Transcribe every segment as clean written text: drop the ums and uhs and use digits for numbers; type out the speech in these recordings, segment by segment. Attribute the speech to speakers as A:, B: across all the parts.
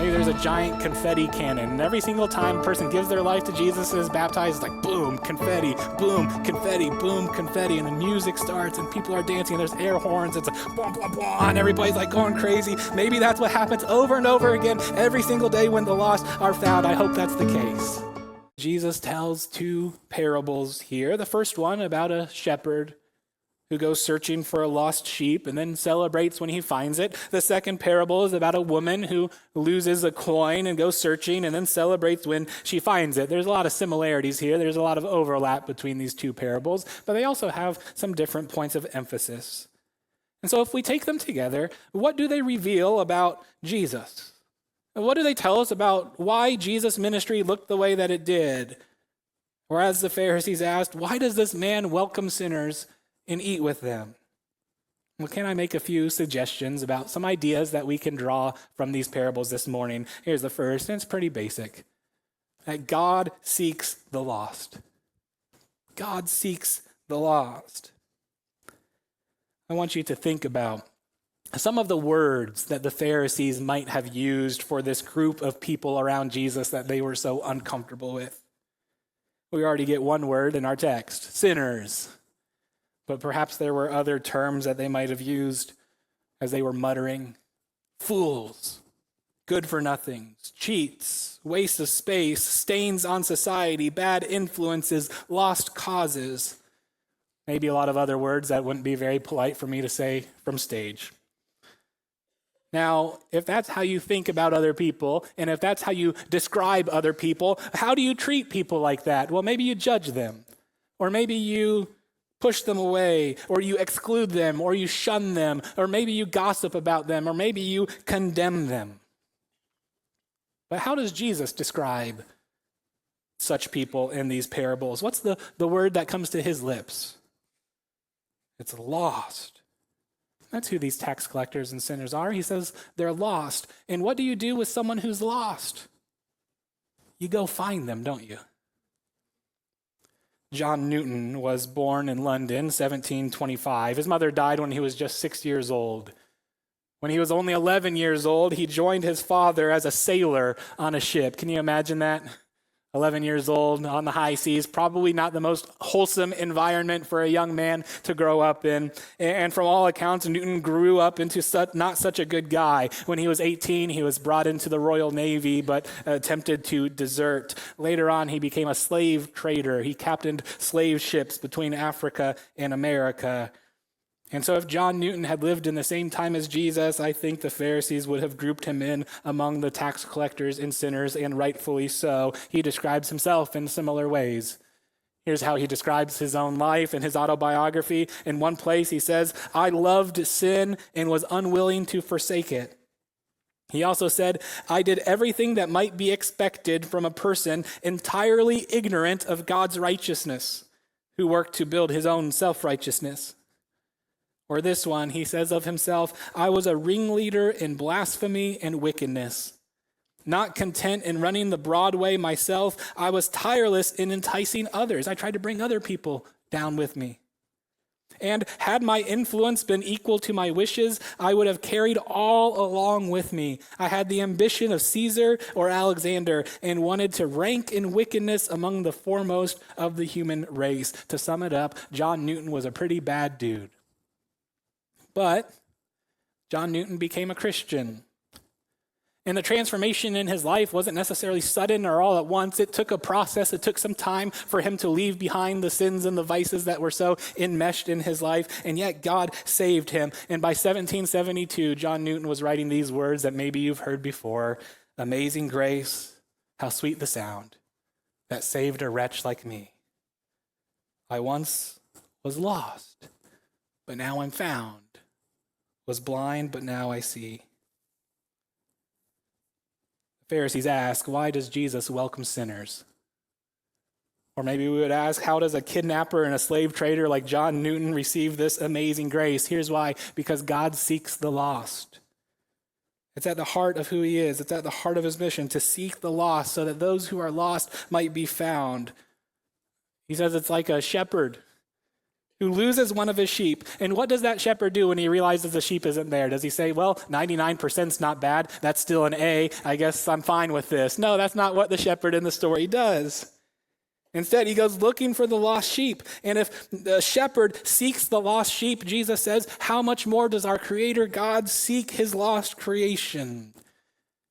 A: Maybe there's a giant confetti cannon, and every single time a person gives their life to Jesus and is baptized, it's like boom, confetti, boom, confetti, and the music starts, and people are dancing, and there's air horns, it's like blah, blah, blah, and everybody's like going crazy. Maybe that's what happens over and over again every single day when the lost are found. I hope that's the case. Jesus tells two parables here. The first one about a shepherd who goes searching for a lost sheep and then celebrates when he finds it. The second parable is about a woman who loses a coin and goes searching and then celebrates when she finds it. There's a lot of similarities here. There's a lot of overlap between these two parables, but they also have some different points of emphasis. And so if we take them together, what do they reveal about Jesus? What do they tell us about why Jesus' ministry looked the way that it did? Or as the Pharisees asked, why does this man welcome sinners and eat with them? Well, can I make a few suggestions about some ideas that we can draw from these parables this morning? Here's the first, and it's pretty basic. That God seeks the lost. God seeks the lost. I want you to think about some of the words that the Pharisees might have used for this group of people around Jesus that they were so uncomfortable with. We already get one word in our text, sinners. But perhaps there were other terms that they might have used as they were muttering. Fools, good-for-nothings, cheats, waste of space, stains on society, bad influences, lost causes. Maybe a lot of other words that wouldn't be very polite for me to say from stage. Now, if that's how you think about other people, and if that's how you describe other people, how do you treat people like that? Well, maybe you judge them, or maybe you push them away, or you exclude them, or you shun them, or maybe you gossip about them, or maybe you condemn them. But how does Jesus describe such people in these parables? What's the word that comes to his lips? It's lost. That's who these tax collectors and sinners are. He says they're lost. And what do you do with someone who's lost? You go find them, don't you? John Newton was born in London, 1725. His mother died when he was just 6 years old. When he was only 11 years old, he joined his father as a sailor on a ship. Can you imagine that? 11 years old on the high seas, probably not the most wholesome environment for a young man to grow up in. And from all accounts, Newton grew up into not such a good guy. When he was 18, he was brought into the Royal Navy, but attempted to desert. Later on, he became a slave trader. He captained slave ships between Africa and America. And so if John Newton had lived in the same time as Jesus, I think the Pharisees would have grouped him in among the tax collectors and sinners, and rightfully so. He describes himself in similar ways. Here's how he describes his own life in his autobiography. In one place, he says, "I loved sin and was unwilling to forsake it." He also said, "I did everything that might be expected from a person entirely ignorant of God's righteousness, who worked to build his own self-righteousness." Or this one, he says of himself, "I was a ringleader in blasphemy and wickedness. Not content in running the broad way myself, I was tireless in enticing others. I tried to bring other people down with me. And had my influence been equal to my wishes, I would have carried all along with me. I had the ambition of Caesar or Alexander and wanted to rank in wickedness among the foremost of the human race." To sum it up, John Newton was a pretty bad dude. But John Newton became a Christian. And the transformation in his life wasn't necessarily sudden or all at once. It took a process. It took some time for him to leave behind the sins and the vices that were so enmeshed in his life. And yet God saved him. And by 1772, John Newton was writing these words that maybe you've heard before. "Amazing grace, how sweet the sound that saved a wretch like me. I once was lost, but now I'm found. Was blind, but now I see." The Pharisees ask, why does Jesus welcome sinners? Or maybe we would ask, how does a kidnapper and a slave trader like John Newton receive this amazing grace? Here's why: because God seeks the lost. It's at the heart of who he is. It's at the heart of his mission to seek the lost so that those who are lost might be found. He says it's like a shepherd who loses one of his sheep. And what does that shepherd do when he realizes the sheep isn't there? Does he say, well, 99%'s not bad. That's still an A. I guess I'm fine with this. No, that's not what the shepherd in the story does. Instead, he goes looking for the lost sheep. And if the shepherd seeks the lost sheep, Jesus says, how much more does our Creator God seek his lost creation?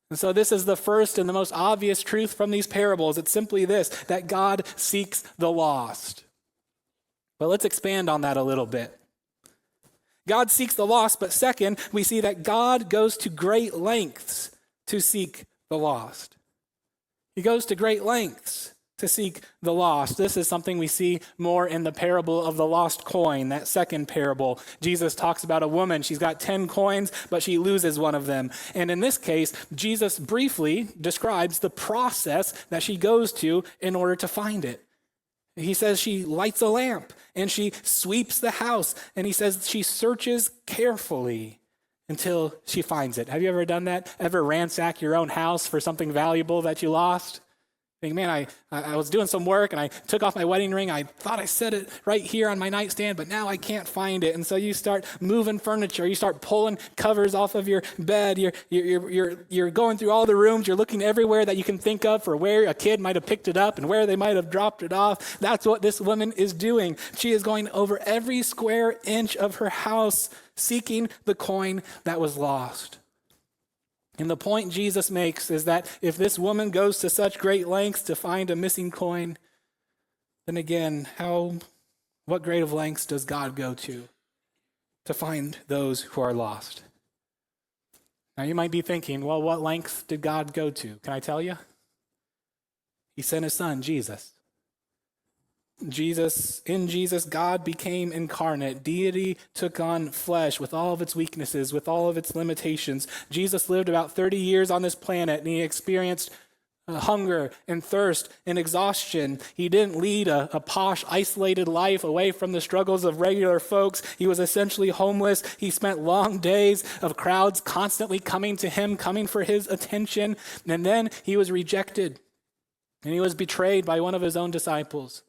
A: And so this is the first and the most obvious truth from these parables. It's simply this, that God seeks the lost. But let's expand on that a little bit. God seeks the lost, but second, we see that God goes to great lengths to seek the lost. He goes to great lengths to seek the lost. This is something we see more in the parable of the lost coin, that second parable. Jesus talks about a woman. She's got 10 coins, but she loses one of them. And in this case, Jesus briefly describes the process that she goes to in order to find it. He says she lights a lamp and she sweeps the house. And he says she searches carefully until she finds it. Have you ever done that? Ever ransack your own house for something valuable that you lost? Think, man, I was doing some work and I took off my wedding ring. I thought I set it right here on my nightstand, but now I can't find it. And so you start moving furniture. You start pulling covers off of your bed. You're going through all the rooms. You're looking everywhere that you can think of for where a kid might have picked it up and where they might have dropped it off. That's what this woman is doing. She is going over every square inch of her house, seeking the coin that was lost. And the point Jesus makes is that if this woman goes to such great lengths to find a missing coin, then again, what great of lengths does God go to find those who are lost? Now you might be thinking, well, what lengths did God go to? Can I tell you? He sent his son, Jesus. In Jesus, God became incarnate. Deity took on flesh with all of its weaknesses, with all of its limitations. Jesus lived about 30 years on this planet, and he experienced hunger and thirst and exhaustion. He didn't lead a posh, isolated life away from the struggles of regular folks. He was essentially homeless. He spent long days of crowds constantly coming to him, coming for his attention. And then he was rejected, and he was betrayed by one of his own disciples.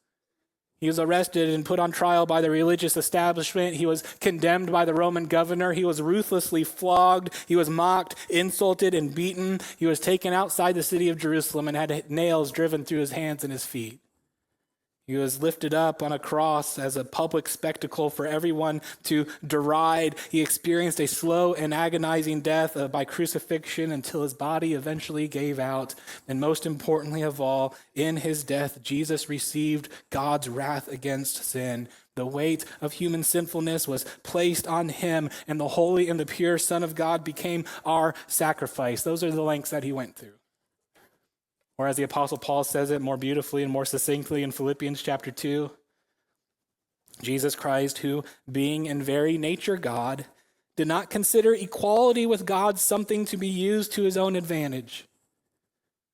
A: He was arrested and put on trial by the religious establishment. He was condemned by the Roman governor. He was ruthlessly flogged. He was mocked, insulted, and beaten. He was taken outside the city of Jerusalem and had nails driven through his hands and his feet. He was lifted up on a cross as a public spectacle for everyone to deride. He experienced a slow and agonizing death by crucifixion until his body eventually gave out. And most importantly of all, in his death, Jesus received God's wrath against sin. The weight of human sinfulness was placed on him, and the holy and the pure Son of God became our sacrifice. Those are the lengths that he went through. Or as the Apostle Paul says it more beautifully and more succinctly in Philippians chapter 2, Jesus Christ, who, being in very nature God, did not consider equality with God something to be used to his own advantage.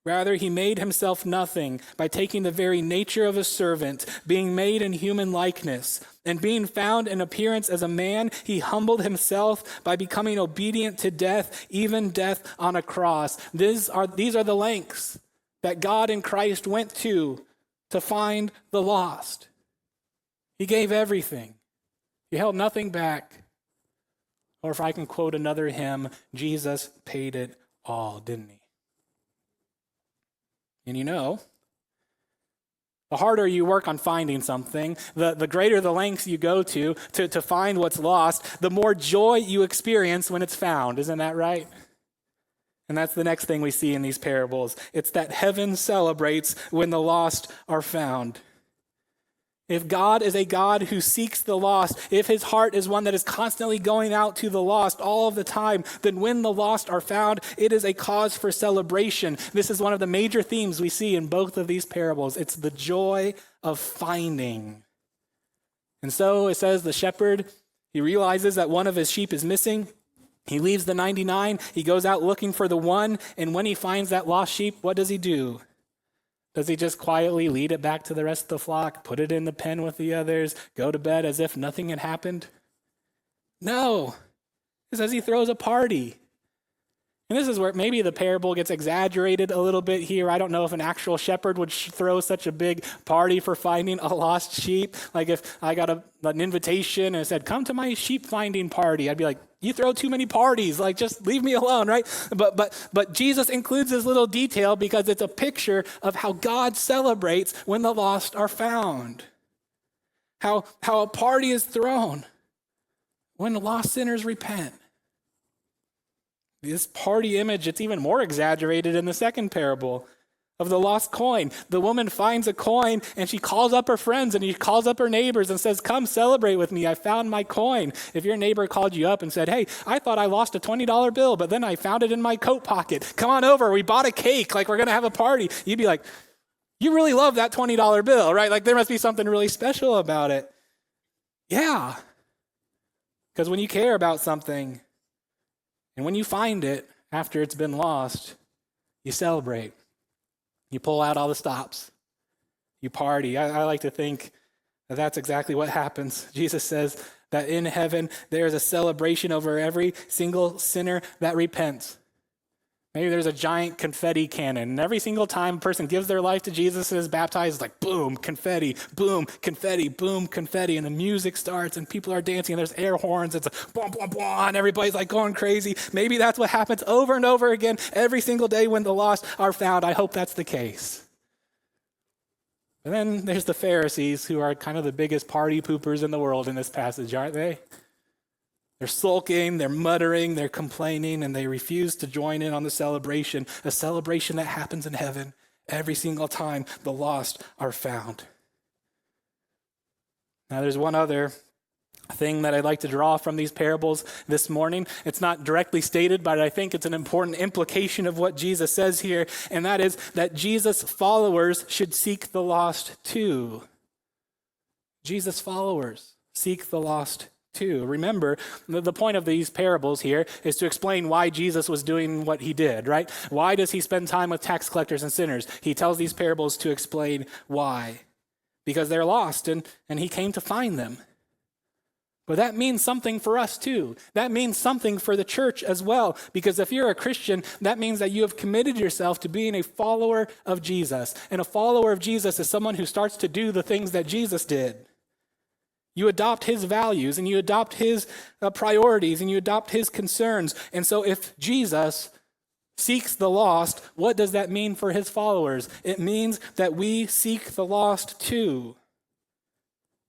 A: Rather, he made himself nothing by taking the very nature of a servant, being made in human likeness, and being found in appearance as a man, he humbled himself by becoming obedient to death, even death on a cross. These are the lengths that God in Christ went to find the lost. He gave everything. He held nothing back. Or if I can quote another hymn, Jesus paid it all, didn't he? And you know, the harder you work on finding something, the greater the lengths you go to find what's lost, the more joy you experience when it's found. Isn't that right? And that's the next thing we see in these parables. It's that heaven celebrates when the lost are found. If God is a God who seeks the lost, if his heart is one that is constantly going out to the lost all of the time, then when the lost are found, it is a cause for celebration. This is one of the major themes we see in both of these parables. It's the joy of finding. And so it says the shepherd, he realizes that one of his sheep is missing. He leaves the 99, he goes out looking for the one, and when he finds that lost sheep, what does he do? Does he just quietly lead it back to the rest of the flock, put it in the pen with the others, go to bed as if nothing had happened? No. It says he throws a party. And this is where maybe the parable gets exaggerated a little bit here. I don't know if an actual shepherd would throw such a big party for finding a lost sheep. Like if I got an invitation and it said, come to my sheep finding party, I'd be like, you throw too many parties, like just leave me alone, right? But Jesus includes this little detail because it's a picture of how God celebrates when the lost are found. How a party is thrown when lost sinners repent. This party image, it's even more exaggerated in the second parable of the lost coin. The woman finds a coin and she calls up her friends and she calls up her neighbors and says, come celebrate with me. I found my coin. If your neighbor called you up and said, hey, I thought I lost a $20 bill, but then I found it in my coat pocket. Come on over. We bought a cake. Like we're going to have a party. You'd be like, you really love that $20 bill, right? Like there must be something really special about it. Yeah. Because when you care about something, and when you find it after it's been lost, you celebrate. You pull out all the stops. You party. I like to think that that's exactly what happens. Jesus says that in heaven, there is a celebration over every single sinner that repents. Maybe there's a giant confetti cannon, and every single time a person gives their life to Jesus and is baptized, it's like boom, confetti, boom, confetti, boom, confetti, and the music starts, and people are dancing, and there's air horns, it's a blah, blah, blah, and everybody's like going crazy. Maybe that's what happens over and over again every single day when the lost are found. I hope that's the case. And then there's the Pharisees, who are kind of the biggest party poopers in the world in this passage, aren't they? They're sulking, they're muttering, they're complaining, and they refuse to join in on the celebration, a celebration that happens in heaven every single time the lost are found. Now, there's one other thing that I'd like to draw from these parables this morning. It's not directly stated, but I think it's an important implication of what Jesus says here, and that is that Jesus' followers should seek the lost too. Jesus' followers seek the lost too. Remember, the point of these parables here is to explain why Jesus was doing what he did, right? Why does he spend time with tax collectors and sinners? He tells these parables to explain why. Because they're lost, and he came to find them. But that means something for us too. That means something for the church as well. Because if you're a Christian, that means that you have committed yourself to being a follower of Jesus. And a follower of Jesus is someone who starts to do the things that Jesus did. You adopt his values, and you adopt his priorities, and you adopt his concerns. And so if Jesus seeks the lost, what does that mean for his followers? It means that we seek the lost too.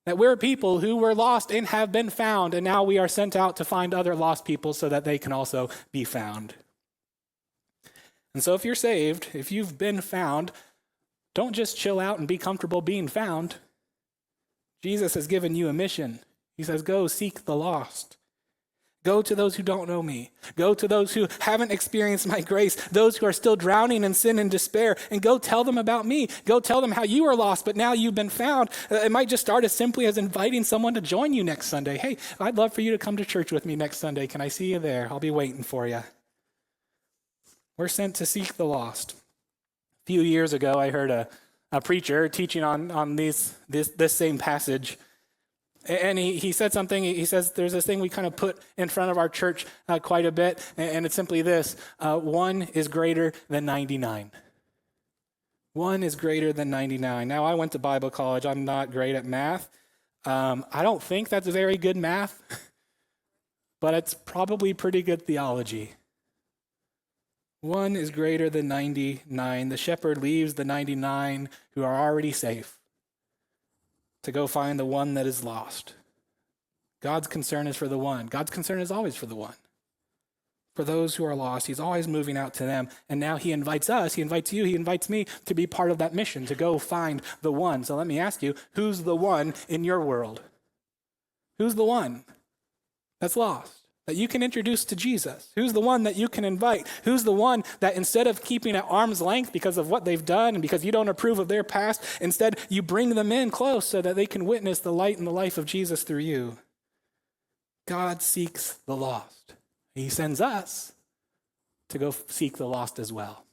A: That we're people who were lost and have been found, and now we are sent out to find other lost people so that they can also be found. And so if you're saved, if you've been found, don't just chill out and be comfortable being found. Jesus has given you a mission. He says, go seek the lost. Go to those who don't know me. Go to those who haven't experienced my grace, those who are still drowning in sin and despair, and go tell them about me. Go tell them how you were lost, but now you've been found. It might just start as simply as inviting someone to join you next Sunday. Hey, I'd love for you to come to church with me next Sunday. Can I see you there? I'll be waiting for you. We're sent to seek the lost. A few years ago, I heard a preacher teaching on this same passage. And he said something. He says there's this thing we kind of put in front of our church quite a bit, and it's simply this: 1 is greater than 99. 1 is greater than 99. Now, I went to Bible college. I'm not great at math. I don't think that's very good math, but it's probably pretty good theology. 1 is greater than 99. The shepherd leaves the 99 who are already safe to go find the one that is lost. God's concern is for the one. God's concern is always for the one. For those who are lost, he's always moving out to them. And now he invites us, he invites you, he invites me to be part of that mission, to go find the one. So let me ask you, who's the one in your world? Who's the one that's lost, that you can introduce to Jesus? Who's the one that you can invite? Who's the one that instead of keeping at arm's length because of what they've done and because you don't approve of their past, instead you bring them in close so that they can witness the light and the life of Jesus through you? God seeks the lost. He sends us to go seek the lost as well.